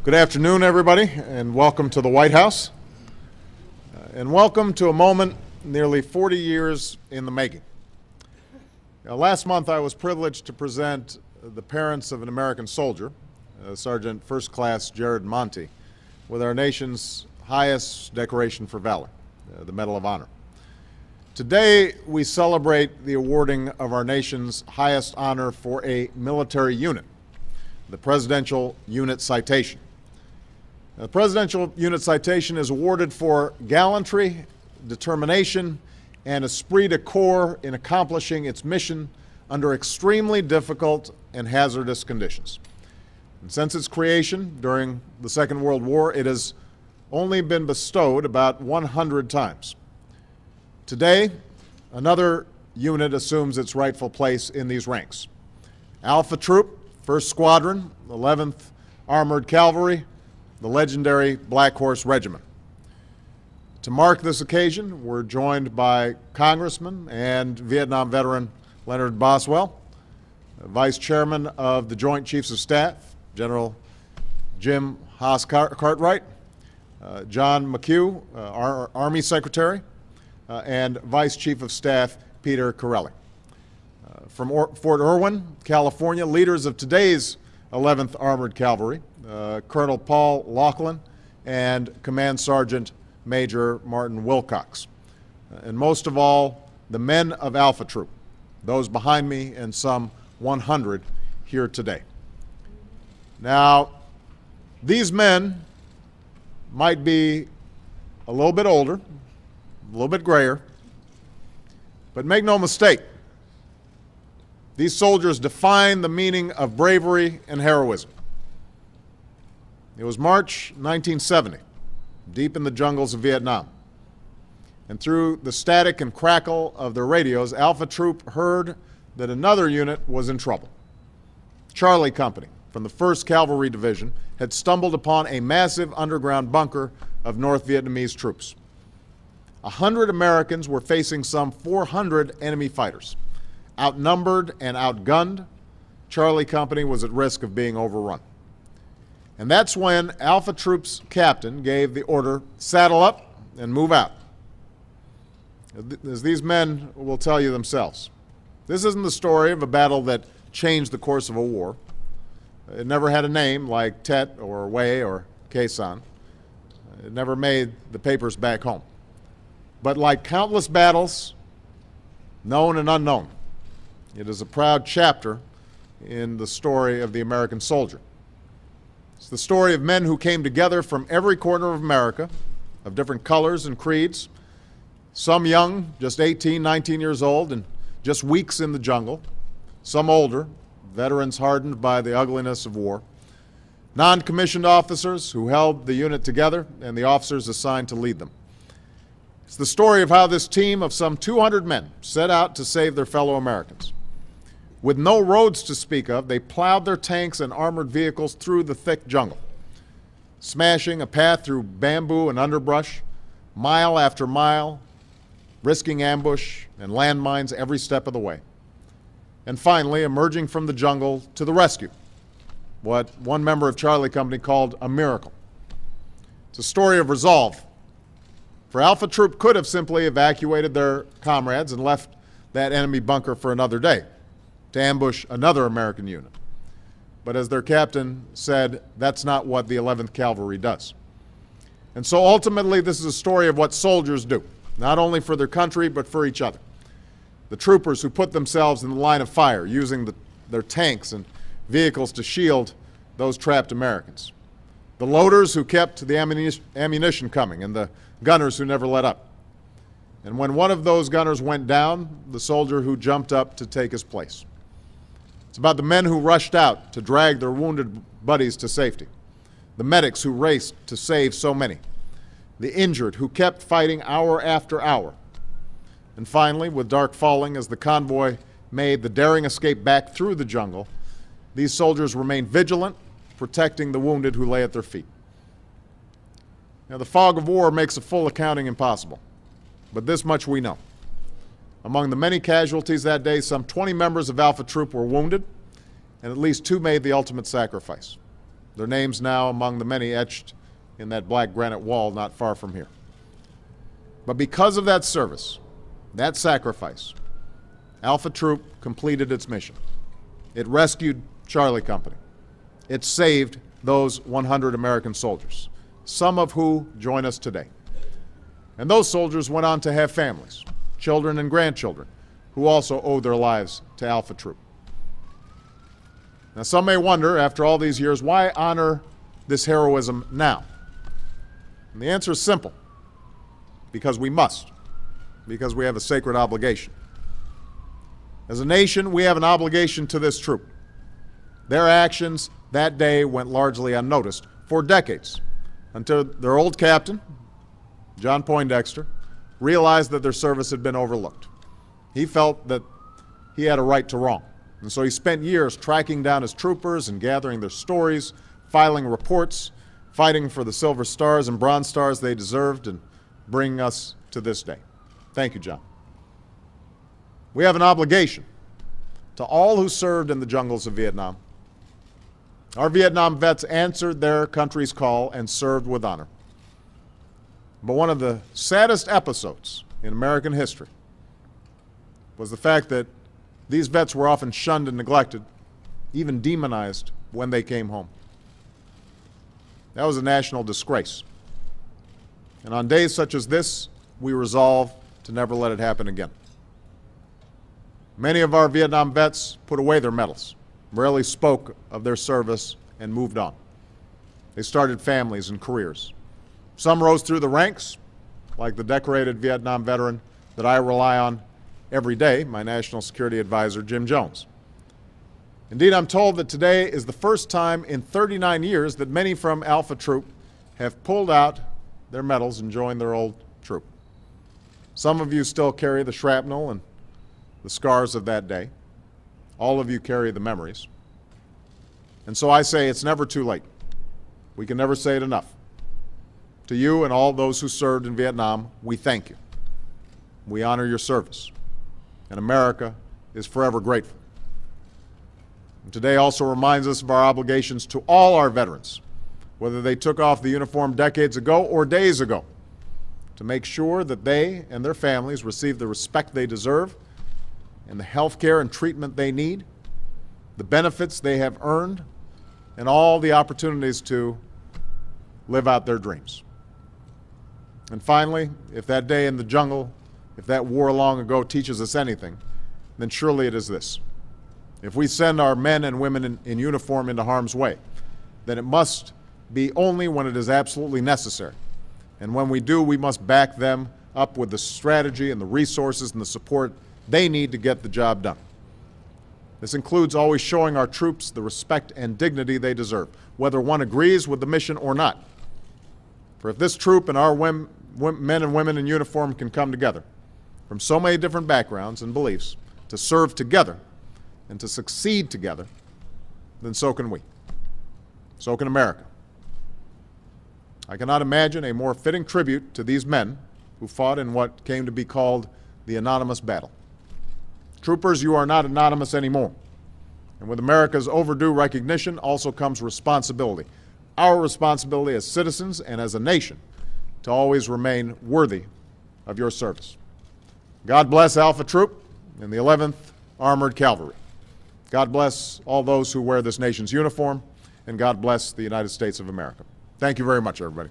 Good afternoon, everybody, and welcome to the White House. And welcome to a moment nearly 40 years in the making. Now, last month, I was privileged to present the parents of an American soldier, Sergeant First Class Jared Monti, with our nation's highest decoration for valor, the Medal of Honor. Today, we celebrate the awarding of our nation's highest honor for a military unit, the Presidential Unit Citation. The Presidential Unit Citation is awarded for gallantry, determination, and esprit de corps in accomplishing its mission under extremely difficult and hazardous conditions. And since its creation during the Second World War, it has only been bestowed about 100 times. Today, another unit assumes its rightful place in these ranks. Alpha Troop, 1st Squadron, 11th Armored Cavalry, the legendary Blackhorse Regiment. To mark this occasion, we're joined by Congressman and Vietnam veteran Leonard Boswell, Vice Chairman of the Joint Chiefs of Staff, General Jim Haas Cartwright, John McHugh, our Army Secretary, and Vice Chief of Staff Peter Corelli. From Fort Irwin, California, leaders of today's 11th Armored Cavalry, Colonel Paul Laughlin and Command Sergeant Major Martin Wilcox. And most of all, the men of Alpha Troop, those behind me and some 100 here today. Now, these men might be a little bit older, a little bit grayer, but make no mistake, these soldiers define the meaning of bravery and heroism. It was March 1970, deep in the jungles of Vietnam. And through the static and crackle of their radios, Alpha Troop heard that another unit was in trouble. Charlie Company from the 1st Cavalry Division had stumbled upon a massive underground bunker of North Vietnamese troops. 100 Americans were facing some 400 enemy fighters. Outnumbered and outgunned, Charlie Company was at risk of being overrun. And that's when Alpha Troop's captain gave the order, saddle up and move out. As these men will tell you themselves, this isn't the story of a battle that changed the course of a war. It never had a name like Tet or Wei or Khe Sanh. It never made the papers back home. But like countless battles, known and unknown, it is a proud chapter in the story of the American soldier. It's the story of men who came together from every corner of America, of different colors and creeds, some young, just 18, 19 years old, and just weeks in the jungle, some older, veterans hardened by the ugliness of war, non-commissioned officers who held the unit together, and the officers assigned to lead them. It's the story of how this team of some 200 men set out to save their fellow Americans. With no roads to speak of, they plowed their tanks and armored vehicles through the thick jungle, smashing a path through bamboo and underbrush, mile after mile, risking ambush and landmines every step of the way. And finally, emerging from the jungle to the rescue, what one member of Charlie Company called a miracle. It's a story of resolve. For Alpha Troop could have simply evacuated their comrades and left that enemy bunker for another day, to ambush another American unit. But as their captain said, that's not what the 11th Cavalry does. And so ultimately, this is a story of what soldiers do, not only for their country, but for each other. The troopers who put themselves in the line of fire, using their tanks and vehicles to shield those trapped Americans. The loaders who kept the ammunition coming, and the gunners who never let up. And when one of those gunners went down, the soldier who jumped up to take his place. It's about the men who rushed out to drag their wounded buddies to safety, the medics who raced to save so many, the injured who kept fighting hour after hour. And finally, with dark falling as the convoy made the daring escape back through the jungle, these soldiers remained vigilant, protecting the wounded who lay at their feet. Now, the fog of war makes a full accounting impossible, but this much we know. Among the many casualties that day, some 20 members of Alpha Troop were wounded, and at least 2 made the ultimate sacrifice. their names now among the many etched in that black granite wall not far from here. But because of that service, that sacrifice, Alpha Troop completed its mission. It rescued Charlie Company. It saved those 100 American soldiers, some of who join us today. And those soldiers went on to have families, children and grandchildren, who also owe their lives to Alpha Troop. Now, some may wonder, after all these years, why honor this heroism now? And the answer is simple. Because we must. Because we have a sacred obligation. As a nation, we have an obligation to this troop. Their actions that day went largely unnoticed for decades, until their old captain, John Poindexter, realized that their service had been overlooked. He felt that he had a right to wrong. And so he spent years tracking down his troopers and gathering their stories, filing reports, fighting for the Silver Stars and Bronze Stars they deserved, and bringing us to this day. Thank you, John. We have an obligation to all who served in the jungles of Vietnam. Our Vietnam vets answered their country's call and served with honor. But one of the saddest episodes in American history was the fact that these vets were often shunned and neglected, even demonized when they came home. That was a national disgrace. And on days such as this, we resolve to never let it happen again. Many of our Vietnam vets put away their medals, rarely spoke of their service, and moved on. They started families and careers. Some rose through the ranks, like the decorated Vietnam veteran that I rely on every day, my National Security Advisor, Jim Jones. Indeed, I'm told that today is the first time in 39 years that many from Alpha Troop have pulled out their medals and joined their old troop. Some of you still carry the shrapnel and the scars of that day. All of you carry the memories. And so I say it's never too late. We can never say it enough. To you and all those who served in Vietnam, we thank you. We honor your service. And America is forever grateful. And today also reminds us of our obligations to all our veterans, whether they took off the uniform decades ago or days ago, to make sure that they and their families receive the respect they deserve and the health care and treatment they need, the benefits they have earned, and all the opportunities to live out their dreams. And finally, if that day in the jungle, if that war long ago teaches us anything, then surely it is this. If we send our men and women in uniform into harm's way, then it must be only when it is absolutely necessary. And when we do, we must back them up with the strategy and the resources and the support they need to get the job done. This includes always showing our troops the respect and dignity they deserve, whether one agrees with the mission or not. For if this troop and our men and women in uniform can come together from so many different backgrounds and beliefs to serve together and to succeed together, then so can we. So can America. I cannot imagine a more fitting tribute to these men who fought in what came to be called the anonymous battle. Troopers, you are not anonymous anymore. And with America's overdue recognition also comes responsibility. Our responsibility as citizens and as a nation to always remain worthy of your service. God bless Alpha Troop and the 11th Armored Cavalry. God bless all those who wear this nation's uniform, and God bless the United States of America. Thank you very much, everybody.